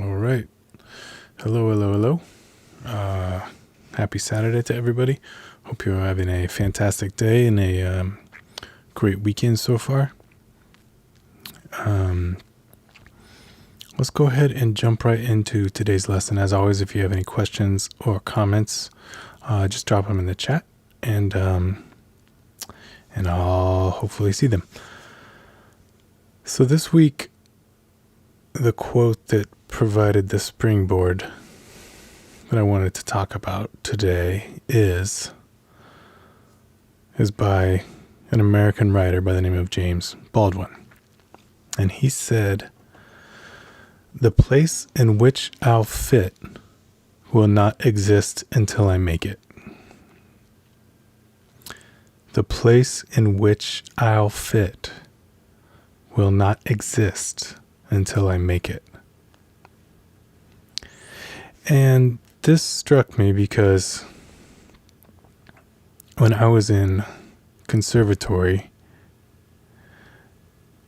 All right. Hello, hello, hello. Happy Saturday to everybody. Hope you're having a fantastic day and a great weekend so far. Let's go ahead and jump right into today's lesson. As always, if you have any questions or comments, just drop them in the chat, and I'll hopefully see them. So this week, the quote that provided the springboard that I wanted to talk about today is by an American writer by the name of James Baldwin. And he said, "The place in which I'll fit will not exist until I make it." The place in which I'll fit will not exist until I make it. And this struck me because when I was in conservatory,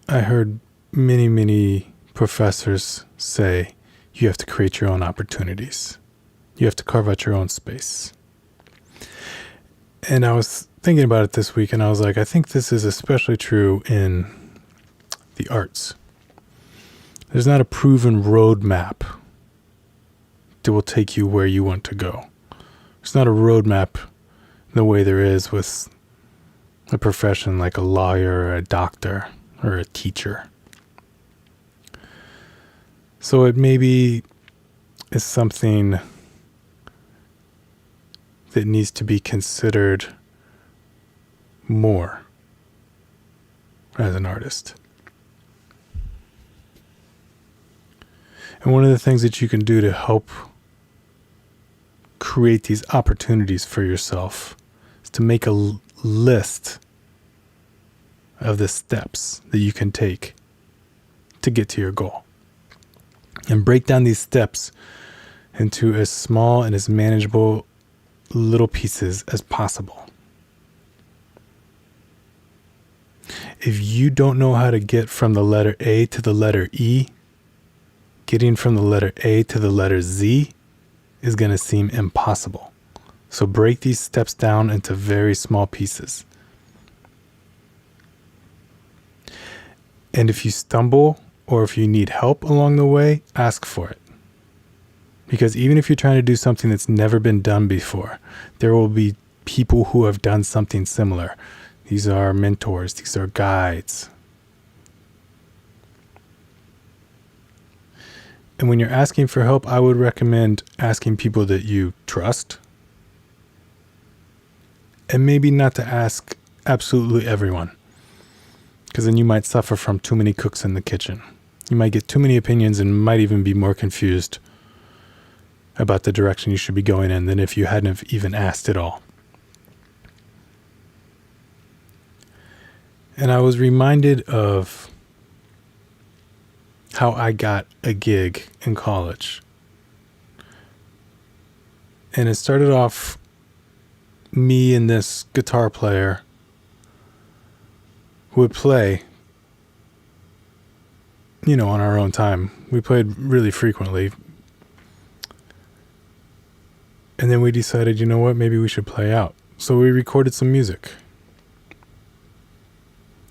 I heard many professors say, you have to create your own opportunities. You have to carve out your own space. And I was thinking about it this week, and I was like, I think this is especially true in the arts. There's not a proven roadmap that will take you where you want to go. There's not a roadmap the way there is with a profession like a lawyer or a doctor or a teacher. So it maybe is something that needs to be considered more as an artist. And one of the things that you can do to help create these opportunities for yourself is to make a list of the steps that you can take to get to your goal. And break down these steps into as small and as manageable little pieces as possible. If you don't know how to get from the letter A to the letter E, getting from the letter A to the letter Z is going to seem impossible. So break these steps down into very small pieces. And if you stumble or if you need help along the way, ask for it. Because even if you're trying to do something that's never been done before, there will be people who have done something similar. These are mentors, these are guides. And when you're asking for help, I would recommend asking people that you trust. And maybe not to ask absolutely everyone, because then you might suffer from too many cooks in the kitchen. You might get too many opinions and might even be more confused about the direction you should be going in than if you hadn't even asked at all. And I was reminded of how I got a gig in college. And it started off me and this guitar player who would play, on our own time. We played really frequently. And then we decided, maybe we should play out. So we recorded some music.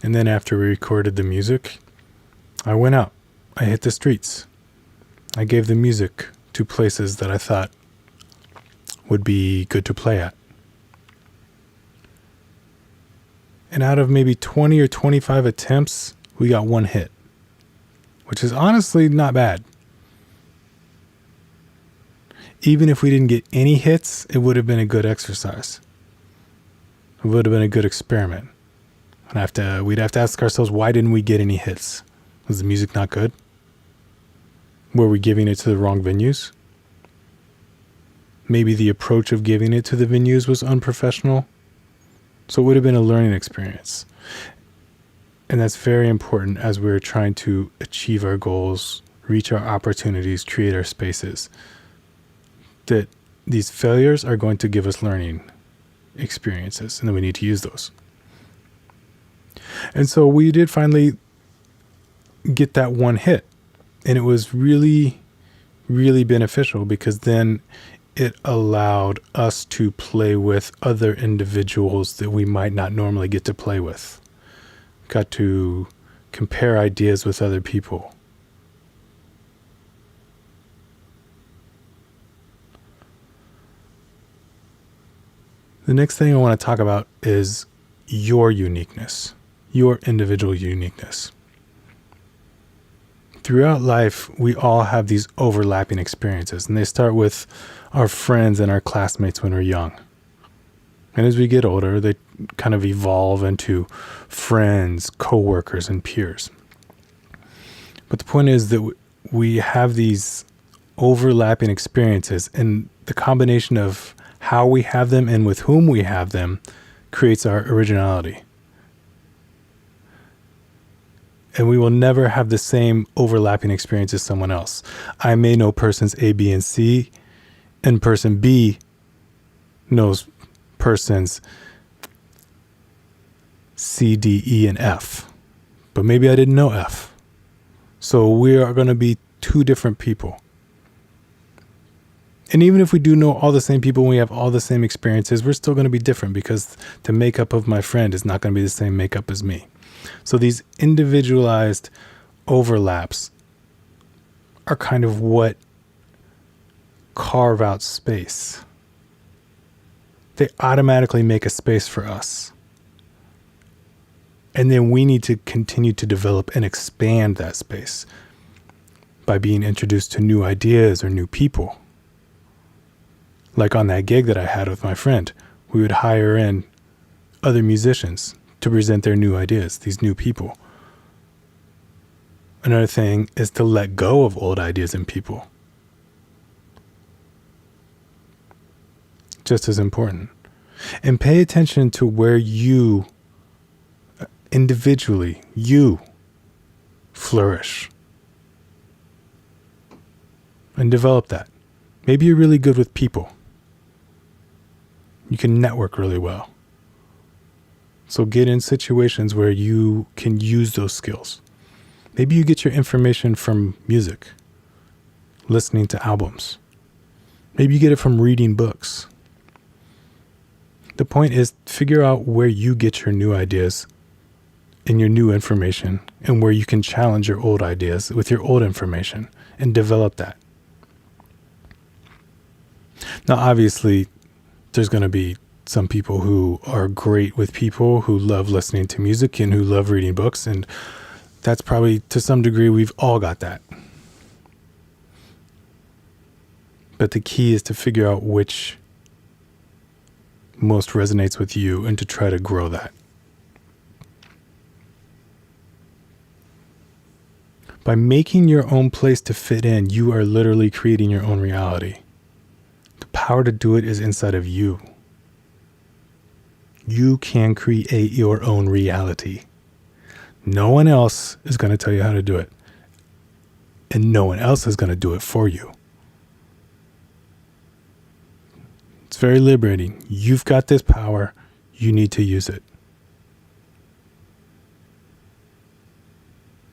And then after we recorded the music, I went out. I hit the streets. I gave the music to places that I thought would be good to play at. And out of maybe 20 or 25 attempts, we got one hit, which is honestly not bad. Even if we didn't get any hits, it would have been a good exercise. It would have been a good experiment. And we'd have to ask ourselves, why didn't we get any hits? Was the music not good? Were we giving it to the wrong venues? Maybe the approach of giving it to the venues was unprofessional. So it would have been a learning experience. And that's very important as we're trying to achieve our goals, reach our opportunities, create our spaces. That these failures are going to give us learning experiences, and then we need to use those. And so we did finally get that one hit. And it was really really beneficial because then it allowed us to play with other individuals that we might not normally get to play with. Got to compare ideas with other people. The next thing I want to talk about is your uniqueness, your individual uniqueness. Throughout life, we all have these overlapping experiences, and they start with our friends and our classmates when we're young. And as we get older, they kind of evolve into friends, coworkers, and peers. But the point is that we have these overlapping experiences, and the combination of how we have them and with whom we have them creates our originality. And we will never have the same overlapping experience as someone else. I may know persons A, B, and C, and person B knows persons C, D, E, and F. But maybe I didn't know F. So we are going to be two different people. And even if we do know all the same people and we have all the same experiences, we're still going to be different because the makeup of my friend is not going to be the same makeup as me. So these individualized overlaps are kind of what carve out space. They automatically make a space for us. And then we need to continue to develop and expand that space by being introduced to new ideas or new people. Like on that gig that I had with my friend, we would hire in other musicians to present their new ideas, these new people. Another thing is to let go of old ideas and people. Just as important. And pay attention to where you, individually, you flourish. And develop that. Maybe you're really good with people. You can network really well. So get in situations where you can use those skills. Maybe you get your information from music, listening to albums. Maybe you get it from reading books. The point is, figure out where you get your new ideas and your new information, and where you can challenge your old ideas with your old information and develop that. Now, obviously, there's going to be some people who are great with people, who love listening to music and who love reading books. And that's probably, to some degree, we've all got that. But the key is to figure out which most resonates with you and to try to grow that. By making your own place to fit in, you are literally creating your own reality. The power to do it is inside of you. You can create your own reality. No one else is going to tell you how to do it. And no one else is going to do it for you. It's very liberating. You've got this power. You need to use it.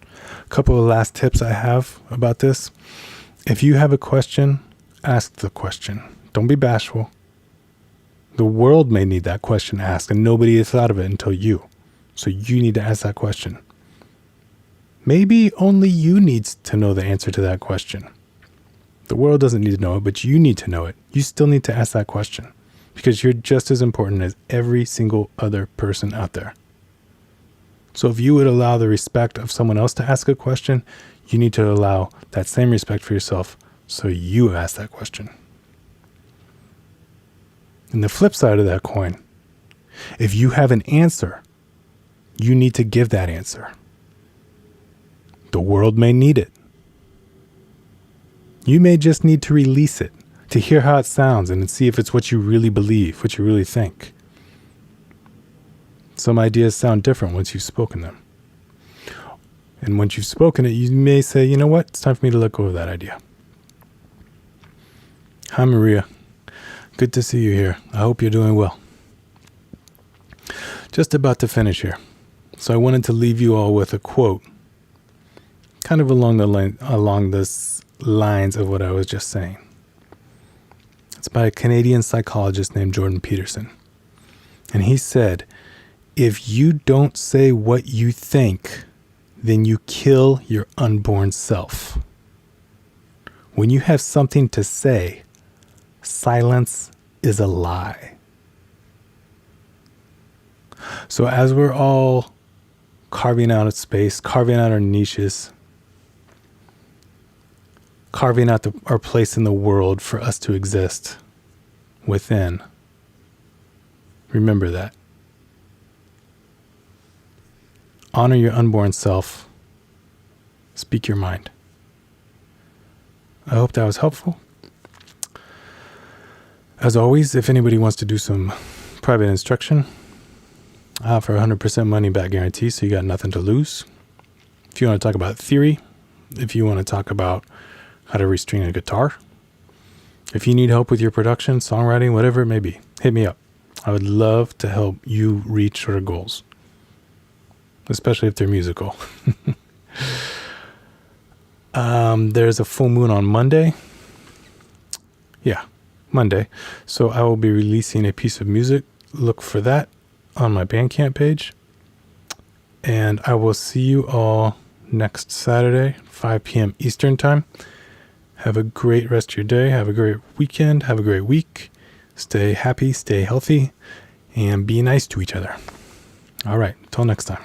A couple of last tips I have about this. If you have a question, ask the question. Don't be bashful. The world may need that question asked, and nobody has thought of it until you. So you need to ask that question. Maybe only you need to know the answer to that question. The world doesn't need to know it, but you need to know it. You still need to ask that question because you're just as important as every single other person out there. So if you would allow the respect of someone else to ask a question, you need to allow that same respect for yourself so you ask that question. And the flip side of that coin, if you have an answer, you need to give that answer. The world may need it. You may just need to release it, to hear how it sounds and see if it's what you really believe, what you really think. Some ideas sound different once you've spoken them. And once you've spoken it, you may say, you know what? It's time for me to let go of that idea. Hi, Maria. Good to see you here. I hope you're doing well. Just about to finish here. So I wanted to leave you all with a quote, kind of along this lines of what I was just saying. It's by a Canadian psychologist named Jordan Peterson. And he said, if you don't say what you think, then you kill your unborn self. When you have something to say, silence is a lie. So as we're all carving out a space, carving out our niches, carving out our place in the world for us to exist within, remember that. Honor your unborn self. Speak your mind. I hope that was helpful. As always, if anybody wants to do some private instruction, I offer 100% money back guarantee, so you got nothing to lose. If you want to talk about theory, if you want to talk about how to restring a guitar, if you need help with your production, songwriting, whatever it may be, hit me up. I would love to help you reach your goals, especially if they're musical. There's a full moon on Monday. Yeah, Monday. So I will be releasing a piece of music. Look for that on my Bandcamp page. And I will see you all next Saturday, 5 p.m. Eastern time. Have a great rest of your day. Have a great weekend. Have a great week. Stay happy, stay healthy, and be nice to each other. All right, until next time.